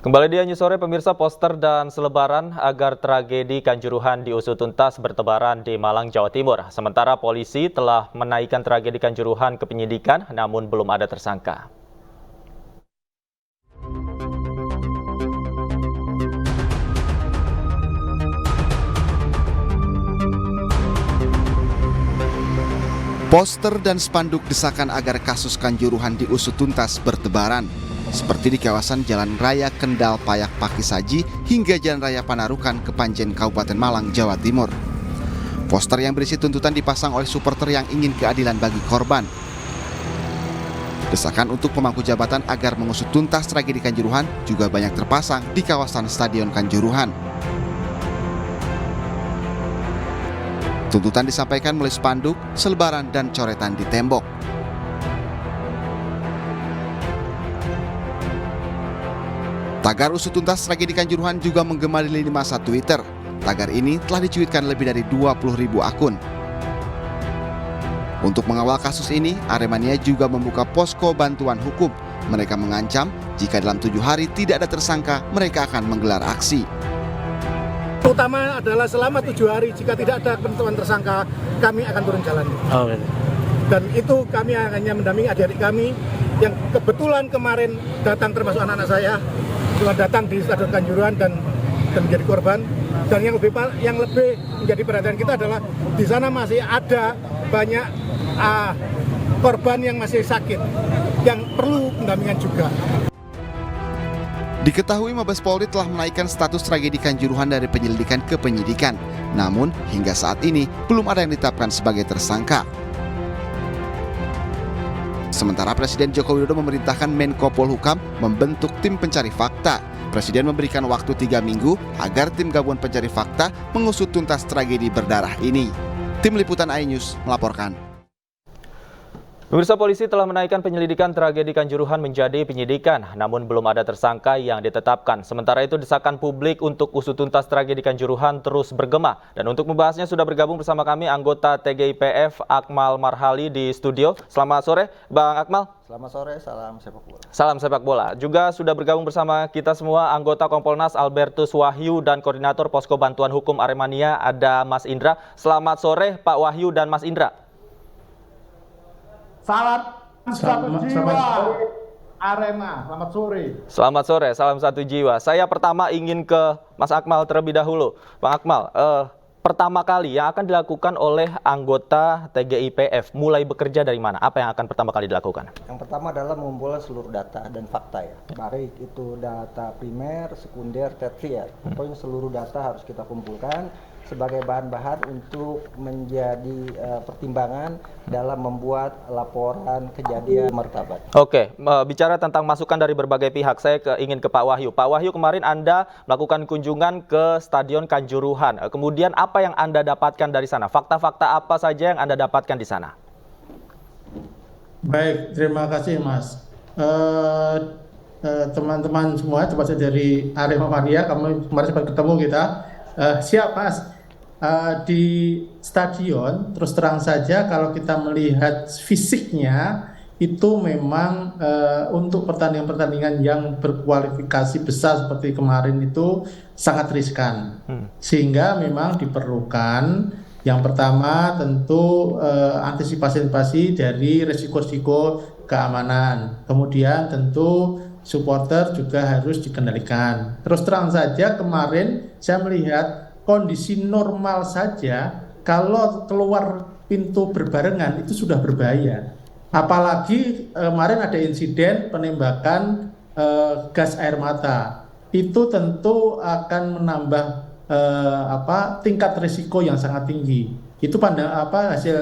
Kembali di Anju Sore, pemirsa, poster dan selebaran agar tragedi Kanjuruhan diusut tuntas bertebaran di Malang, Jawa Timur. Sementara polisi telah menaikkan tragedi Kanjuruhan ke penyidikan, namun belum ada tersangka. Poster dan spanduk desakan agar kasus Kanjuruhan diusut tuntas bertebaran, seperti di kawasan Jalan Raya Kendal Payak Pakisaji hingga Jalan Raya Panarukan Kepanjen Kabupaten Malang, Jawa Timur. Poster yang berisi tuntutan dipasang oleh supporter yang ingin keadilan bagi korban. Desakan untuk pemangku jabatan agar mengusut tuntas tragedi Kanjuruhan juga banyak terpasang di kawasan Stadion Kanjuruhan. Tuntutan disampaikan melalui spanduk, selebaran, dan coretan di tembok. Tagar usut tuntas tragedi Kanjuruhan juga menggema di lini masa Twitter. Tagar ini telah dicuitkan lebih dari 20.000 akun. Untuk mengawal kasus ini, Aremania juga membuka posko bantuan hukum. Mereka mengancam jika dalam 7 hari tidak ada tersangka, mereka akan menggelar aksi. Utama adalah selama 7 hari jika tidak ada penentuan tersangka, kami akan turun jalan. Dan itu kami hanya mendampingi adik-adik kami yang kebetulan kemarin datang, termasuk anak-anak saya, telah datang di Stadion Kanjuruhan dan menjadi korban. Dan yang lebih menjadi perhatian kita adalah di sana masih ada banyak korban yang masih sakit, yang perlu pendampingan juga. Diketahui Mabes Polri telah menaikkan status tragedi Kanjuruhan dari penyelidikan ke penyidikan. Namun, hingga saat ini belum ada yang ditetapkan sebagai tersangka. Sementara Presiden Joko Widodo memerintahkan Menko Polhukam membentuk tim pencari fakta. Presiden memberikan waktu 3 minggu agar tim gabungan pencari fakta mengusut tuntas tragedi berdarah ini. Tim Liputan iNews melaporkan. Pemirsa, polisi telah menaikkan penyelidikan tragedi Kanjuruhan menjadi penyidikan, namun belum ada tersangka yang ditetapkan. Sementara itu, desakan publik untuk usut tuntas tragedi Kanjuruhan terus bergema. Dan untuk membahasnya sudah bergabung bersama kami anggota TGIPF Akmal Marhali di studio. Selamat sore, Bang Akmal. Selamat sore, salam sepak bola. Salam sepak bola. Juga sudah bergabung bersama kita semua anggota Kompolnas Albertus Wahyu dan Koordinator Posko Bantuan Hukum Aremania ada Mas Indra. Selamat sore, Pak Wahyu dan Mas Indra. Salam satu jiwa Arema, selamat sore. Selamat sore, salam satu jiwa. Saya pertama ingin ke Mas Akmal terlebih dahulu. Bang Akmal, pertama kali yang akan dilakukan oleh anggota TGIPF mulai bekerja dari mana? Apa yang akan pertama kali dilakukan? Yang pertama adalah mengumpulkan seluruh data dan fakta ya. Baik itu data primer, sekunder, tersier. Pokoknya seluruh data harus kita kumpulkan sebagai bahan-bahan untuk menjadi pertimbangan dalam membuat laporan kejadian martabat. Oke, bicara tentang masukan dari berbagai pihak, saya ingin ke Pak Wahyu. Pak Wahyu, kemarin Anda melakukan kunjungan ke Stadion Kanjuruhan. Kemudian apa yang Anda dapatkan dari sana? Fakta-fakta apa saja yang Anda dapatkan di sana? Baik, terima kasih Mas. Teman-teman semua, termasuk dari Arema Mania, kami kemarin sempat ketemu kita. Siap Mas. Di stadion, terus terang saja kalau kita melihat fisiknya itu memang untuk pertandingan-pertandingan yang berkualifikasi besar seperti kemarin itu sangat riskan. Sehingga memang diperlukan yang pertama tentu antisipasi dari resiko-resiko keamanan. Kemudian tentu supporter juga harus dikendalikan. Terus terang saja kemarin saya melihat kondisi normal saja, kalau keluar pintu berbarengan itu sudah berbahaya. Apalagi kemarin ada insiden penembakan gas air mata. Itu tentu akan menambah tingkat risiko yang sangat tinggi. Itu hasil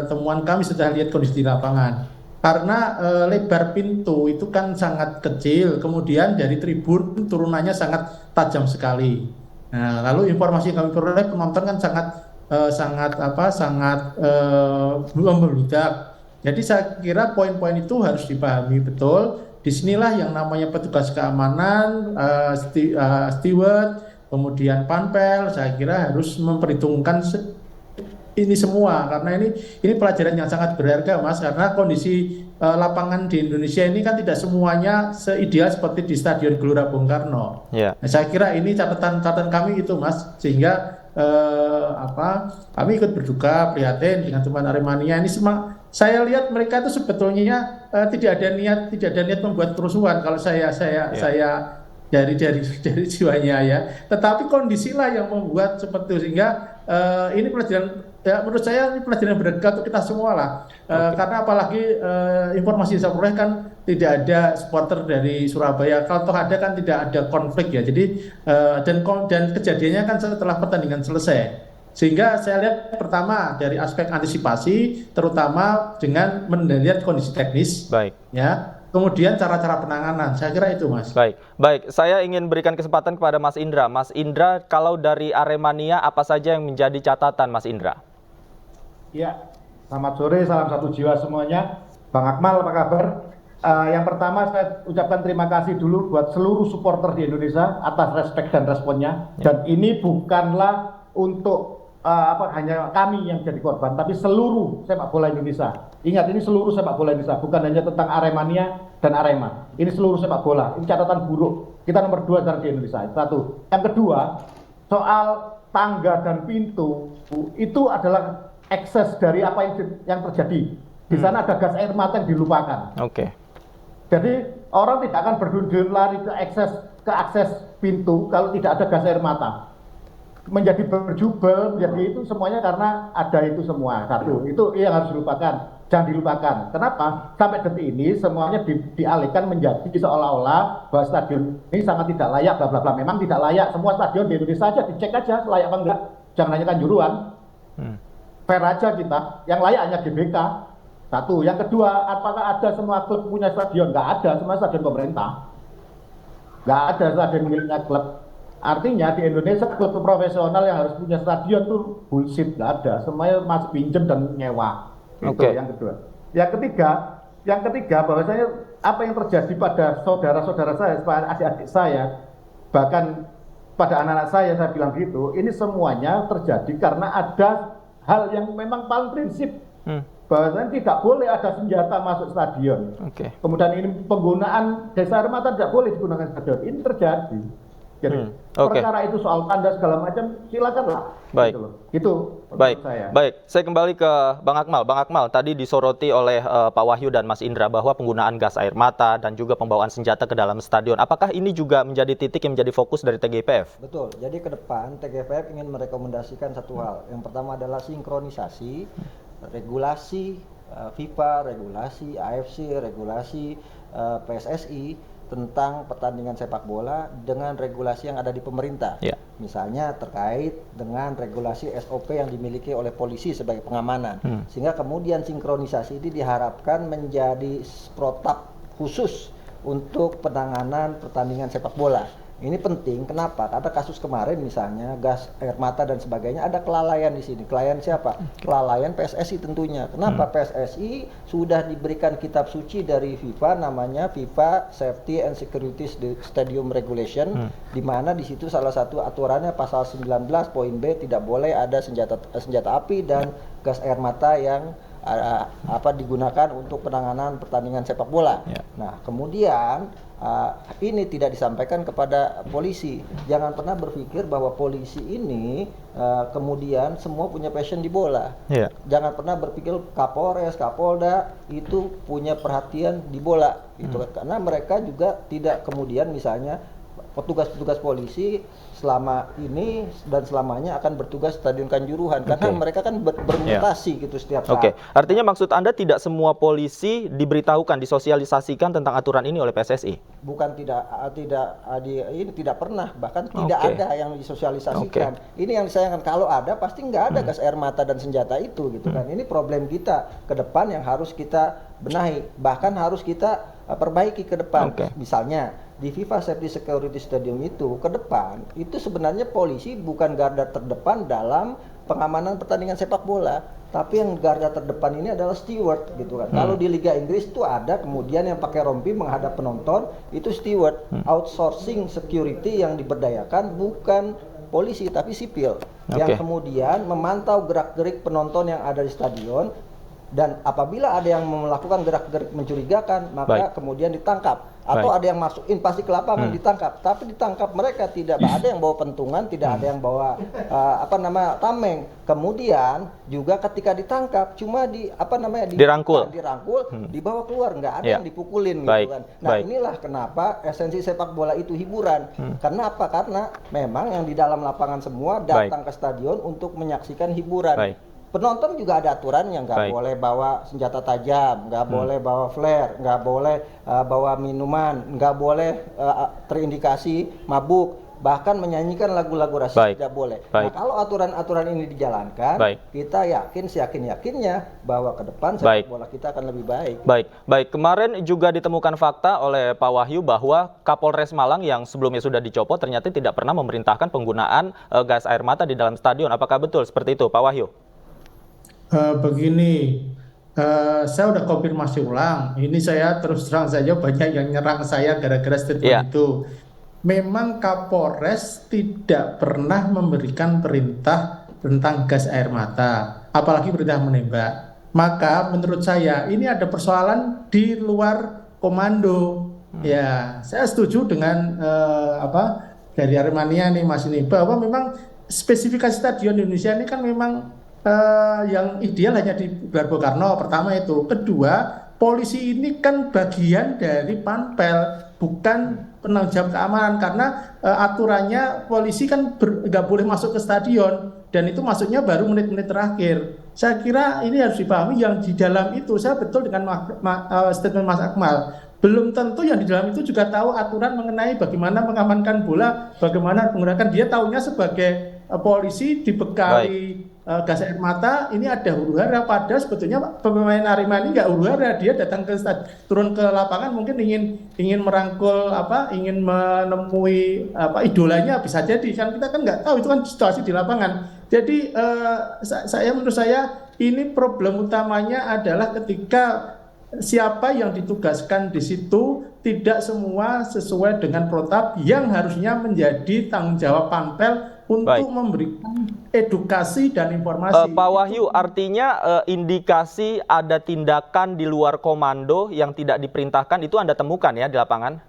temuan kami setelah lihat kondisi di lapangan. Karena lebar pintu itu kan sangat kecil, kemudian dari tribun turunannya sangat tajam sekali. Nah, lalu informasi yang kami peroleh penonton kan sangat membludak. Jadi saya kira poin-poin itu harus dipahami betul. Disinilah yang namanya petugas keamanan, steward, kemudian panpel, saya kira harus memperhitungkan ini semua, karena ini pelajaran yang sangat berharga, Mas, karena kondisi lapangan di Indonesia ini kan tidak semuanya seideal seperti di Stadion Gelora Bung Karno. Ya. Nah, saya kira ini catatan kami itu, Mas, sehingga kami ikut berduka prihatin dengan teman Aremania ini. Saya lihat mereka itu sebetulnya tidak ada niat membuat kerusuhan kalau saya dari jiwanya ya. Tetapi kondisilah yang membuat seperti itu, sehingga ini pelajaran, ya menurut saya ini pelajaran berharga untuk kita semua lah. Karena apalagi informasi yang saya peroleh kan tidak ada supporter dari Surabaya. Kalau toh ada kan tidak ada konflik ya. Jadi dan kejadiannya kan setelah pertandingan selesai. Sehingga saya lihat pertama dari aspek antisipasi, terutama dengan melihat kondisi teknis. Baik. Ya. Kemudian cara-cara penanganan, saya kira itu, Mas. Baik. Saya ingin berikan kesempatan kepada Mas Indra. Mas Indra, kalau dari Aremania apa saja yang menjadi catatan, Mas Indra? Ya, selamat sore, salam satu jiwa semuanya. Bang Akmal, apa kabar? Yang pertama saya ucapkan terima kasih dulu buat seluruh supporter di Indonesia atas respek dan responnya. Dan ini bukanlah untuk hanya kami yang jadi korban, tapi seluruh sepak bola Indonesia. Ingat, ini seluruh sepak bola Indonesia, bukan hanya tentang Aremania dan Arema. Ini seluruh sepak bola. Ini catatan buruk. Kita nomor 2 di Indonesia. Satu. Yang kedua, soal tangga dan pintu itu adalah ekses dari apa yang terjadi. Di sana ada gas air mata yang dilupakan. Oke. Jadi orang tidak akan berduyun-duyun lari ke akses pintu kalau tidak ada gas air mata. Menjadi berjubel, menjadi itu semuanya karena ada itu semua. Satu, itu yang harus dilupakan, jangan dilupakan. Kenapa? Sampai detik ini semuanya dialihkan menjadi seolah-olah bahwa stadion ini sangat tidak layak, bla bla bla. Memang tidak layak. Semua stadion di Indonesia aja dicek aja layak apa enggak. Jangan hanya Kanjuruhan. Fair aja kita. Yang layak hanya GBK. Satu. Yang kedua, apakah ada semua klub punya stadion? Nggak ada. Semua stadion pemerintah. Nggak ada stadion miliknya klub. Artinya di Indonesia klub profesional yang harus punya stadion tuh bullshit, nggak ada. Semuanya masih pinjem dan nyewa. Itu yang kedua. Yang ketiga bahwasanya apa yang terjadi pada saudara-saudara saya, adik-adik saya, bahkan pada anak-anak saya bilang gitu, ini semuanya terjadi karena ada hal yang memang paling prinsip. Bahwasanya tidak boleh ada senjata masuk stadion. Kemudian ini penggunaan gas air mata tidak boleh digunakan stadion. Ini terjadi. Jadi perkara itu soal tanda segala macam, silakanlah. Baik. Itu saya. Baik. Saya kembali ke Bang Akmal. Bang Akmal, tadi disoroti oleh Pak Wahyu dan Mas Indra bahwa penggunaan gas air mata dan juga pembawaan senjata ke dalam stadion. Apakah ini juga menjadi titik yang menjadi fokus dari TGIPF? Betul. Jadi ke depan TGIPF ingin merekomendasikan satu hal. Yang pertama adalah sinkronisasi regulasi FIFA, regulasi AFC, regulasi PSSI tentang pertandingan sepak bola dengan regulasi yang ada di pemerintah. Misalnya terkait dengan regulasi SOP yang dimiliki oleh polisi sebagai pengamanan. Sehingga kemudian sinkronisasi ini diharapkan menjadi protap khusus untuk penanganan pertandingan sepak bola. Ini penting, kenapa? Karena kasus kemarin misalnya gas air mata dan sebagainya ada kelalaian di sini. Kelalaian siapa? Kelalaian PSSI tentunya. Kenapa? PSSI sudah diberikan kitab suci dari FIFA, namanya FIFA Safety and Security Stadium Regulation, di mana di situ salah satu aturannya pasal 19 poin B tidak boleh ada senjata api dan gas air mata yang digunakan untuk penanganan pertandingan sepak bola. Nah, kemudian ini tidak disampaikan kepada polisi. Jangan pernah berpikir bahwa polisi ini kemudian semua punya passion di bola. Jangan pernah berpikir Kapolres, Kapolda itu punya perhatian di bola. Karena mereka juga tidak kemudian misalnya petugas-petugas polisi selama ini dan selamanya akan bertugas Stadion Kanjuruhan karena mereka kan bermutasi gitu setiap saat. Artinya maksud Anda tidak semua polisi diberitahukan, disosialisasikan tentang aturan ini oleh PSSI? Bukan ini tidak pernah, bahkan tidak ada yang disosialisasikan. Ini yang disayangkan, kalau ada pasti nggak ada gas air mata dan senjata itu gitu kan. Ini problem kita ke depan yang harus kita benahi, bahkan harus kita perbaiki ke depan. Misalnya di FIFA Safety Security Stadium itu ke depan itu sebenarnya polisi bukan garda terdepan dalam pengamanan pertandingan sepak bola, tapi yang garda terdepan ini adalah steward gitu kan. Kalau di Liga Inggris itu ada kemudian yang pakai rompi menghadap penonton, itu steward. Outsourcing security yang diberdayakan bukan polisi tapi sipil yang kemudian memantau gerak-gerik penonton yang ada di stadion, dan apabila ada yang melakukan gerak-gerik mencurigakan maka kemudian ditangkap, atau ada yang masuk invasi ke lapangan ditangkap, tapi ditangkap mereka tidak ada yang bawa pentungan, tidak ada yang bawa tameng. Kemudian juga ketika ditangkap cuma dirangkul, dibawa keluar, nggak ada yang dipukulin gitu kan. Nah, inilah kenapa esensi sepak bola itu hiburan. Karena apa? Karena memang yang di dalam lapangan semua datang ke stadion untuk menyaksikan hiburan. Penonton juga ada aturannya, nggak boleh bawa senjata tajam, nggak boleh bawa flare, nggak boleh bawa minuman, nggak boleh terindikasi mabuk, bahkan menyanyikan lagu-lagu rasis tidak boleh. Nah, kalau aturan-aturan ini dijalankan, kita yakin seyakin-yakinnya bahwa ke depan sepak bola kita akan lebih baik. Baik. Kemarin juga ditemukan fakta oleh Pak Wahyu bahwa Kapolres Malang yang sebelumnya sudah dicopot ternyata tidak pernah memerintahkan penggunaan gas air mata di dalam stadion. Apakah betul seperti itu, Pak Wahyu? Begini, saya udah konfirmasi ulang. Ini saya terus terang saja banyak yang nyerang saya gara-gara statement itu. Memang Kapolres tidak pernah memberikan perintah tentang gas air mata, apalagi perintah menembak. Maka menurut saya ini ada persoalan di luar komando. Ya, saya setuju dengan dari Aremania nih Mas ini, bahwa memang spesifikasi stadion Indonesia ini kan memang yang ideal hanya di Gelar Bung Karno, pertama itu. Kedua, polisi ini kan bagian dari Panpel, bukan penanggung jawab keamanan, karena aturannya polisi kan nggak boleh masuk ke stadion, dan itu masuknya baru menit-menit terakhir. Saya kira ini harus dipahami yang di dalam itu. Saya betul dengan statement Mas Akmal. Belum tentu yang di dalam itu juga tahu aturan mengenai bagaimana mengamankan bola, bagaimana menggunakan. Dia tahunya sebagai polisi dibekali gas air mata, ini ada huru-hara, padahal sebetulnya pemain Arema ini nggak huru-hara, dia datang ke turun ke lapangan mungkin ingin merangkul ingin menemui idolanya, bisa jadi kan, kita kan nggak tahu, itu kan situasi di lapangan. Jadi menurut saya ini problem utamanya adalah ketika siapa yang ditugaskan di situ tidak semua sesuai dengan protap yang harusnya menjadi tanggung jawab Panpel untuk memberikan edukasi dan informasi. Pak Wahyu, artinya indikasi ada tindakan di luar komando yang tidak diperintahkan itu Anda temukan ya di lapangan?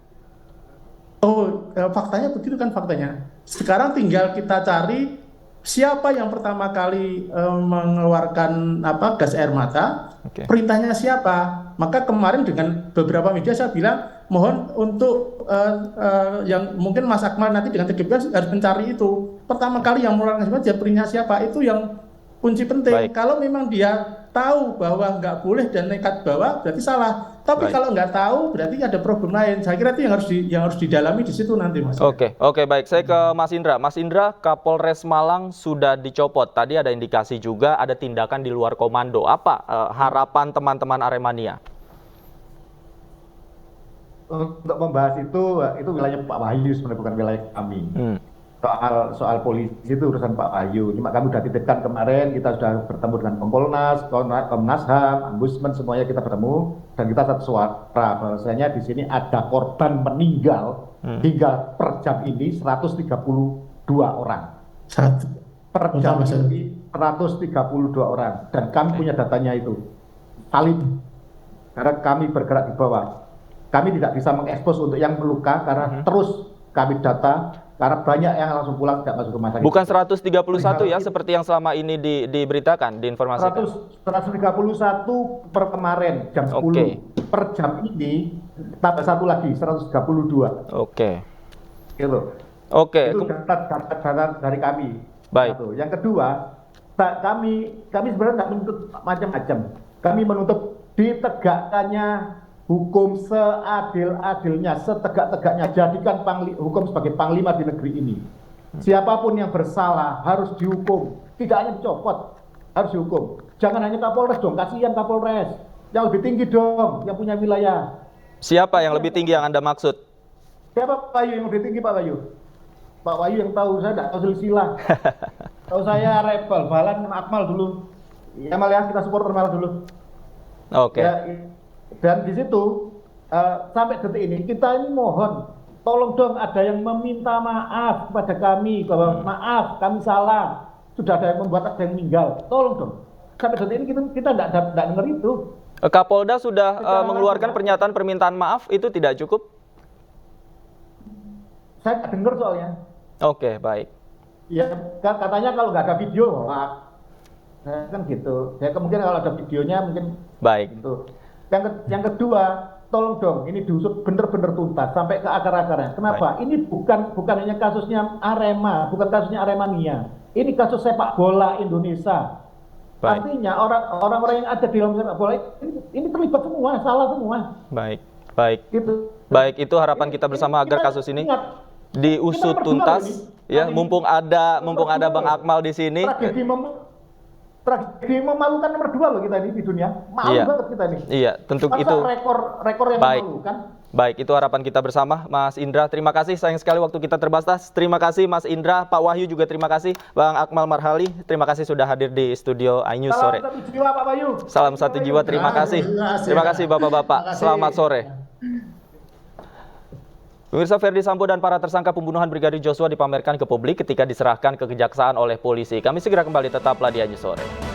Faktanya begitu kan faktanya. Sekarang tinggal kita cari siapa yang pertama kali mengeluarkan gas air mata, perintahnya siapa. Maka kemarin dengan beberapa media saya bilang, mohon untuk yang mungkin Mas Akmal nanti dengan TGP harus mencari itu. Pertama kali yang mengeluarkan perintahnya siapa, itu yang kunci penting. Kalau memang dia tahu bahwa nggak boleh dan nekat bawa, berarti salah. Tapi kalau nggak tahu, berarti ada problem lain. Saya kira itu yang harus didalami di situ nanti, Mas. Oke, baik. Saya ke Mas Indra. Mas Indra, Kapolres Malang sudah dicopot. Tadi ada indikasi juga ada tindakan di luar komando. Apa harapan teman-teman Aremania? Untuk membahas itu wilayahnya Pak Wahyu sebenarnya, bukan wilayah kami. Soal polisi itu urusan Pak Wahyu. Cuma kami sudah titipkan kemarin, kita sudah bertemu dengan Kompolnas, Komnas HAM, Ombudsman, semuanya kita bertemu, dan kita satu suara bahwasanya di sini ada korban meninggal hingga per jam ini 132 orang. Per jam ini 132 orang, dan kami punya datanya itu valid karena kami bergerak di bawah. Kami tidak bisa mengekspos untuk yang meluka karena terus kami data, karena banyak yang langsung pulang tidak masuk rumah sakit. Bukan 131 ya, seperti yang selama ini diberitakan, diinformasikan. 131 per kemarin jam 10. Per jam ini tambah satu lagi 132. Gitu. Itu data dari kami. Baik. Satu. Yang kedua, kami sebenarnya tidak menuntut macam-macam. Kami menuntut ditegakkannya hukum seadil-adilnya, setegak-tegaknya. Jadikan hukum sebagai panglima di negeri ini. Siapapun yang bersalah harus dihukum, tidak hanya dicopot, harus dihukum. Jangan hanya Kapolres dong, kasihan Kapolres. Yang lebih tinggi dong, yang punya wilayah. Siapa yang lebih tinggi yang Anda maksud? Siapa Pak Wahyu yang lebih tinggi, Pak Wahyu? Pak Wahyu yang tahu, saya tidak tahu silsilah. Tahu saya rebel, Balan, Akmal dulu. Ya malah kita support Akmal dulu. Ya, dan di situ sampai detik ini kita ini mohon tolong dong ada yang meminta maaf kepada kami bahwa maaf kami salah, sudah ada yang membuat ada yang meninggal, tolong dong. Sampai detik ini kita nggak dengar itu. Kapolda sudah mengeluarkan pernyataan permintaan maaf, itu tidak cukup? Saya nggak dengar soalnya. Oke, baik. Ya katanya kalau nggak ada video, kan gitu. Ya kemungkinan kalau ada videonya mungkin. Baik. Gitu. Yang kedua, tolong dong ini diusut benar-benar tuntas sampai ke akar-akarnya. Kenapa? Baik. Ini bukan hanya kasusnya Arema, bukan kasusnya Aremania. Ini kasus sepak bola Indonesia. Baik. Artinya orang-orang yang ada di dalam sepak bola ini terlibat semua, salah semua. Baik, baik. Gitu. Baik, itu harapan kita bersama agar kasus ini diusut tuntas. Ya, mumpung ada Bang Akmal di sini. Tragedi memalukan nomor 2 loh kita ini di dunia. Malu banget kita ini. Iya, tentu masa itu. rekor yang memalukan. Baik, itu harapan kita bersama, Mas Indra. Terima kasih, sayang sekali waktu kita terbatas. Terima kasih Mas Indra, Pak Wahyu juga terima kasih, Bang Akmal Marhali. Terima kasih sudah hadir di studio iNews sore. Salam satu jiwa Pak Wahyu. Salam satu jiwa, terima kasih. Terima kasih Bapak-bapak. Selamat sore. Pemirsa, Verdi Sambo dan para tersangka pembunuhan Brigadir Joshua dipamerkan ke publik ketika diserahkan ke kejaksaan oleh polisi. Kami segera kembali, tetaplah di iNews sore.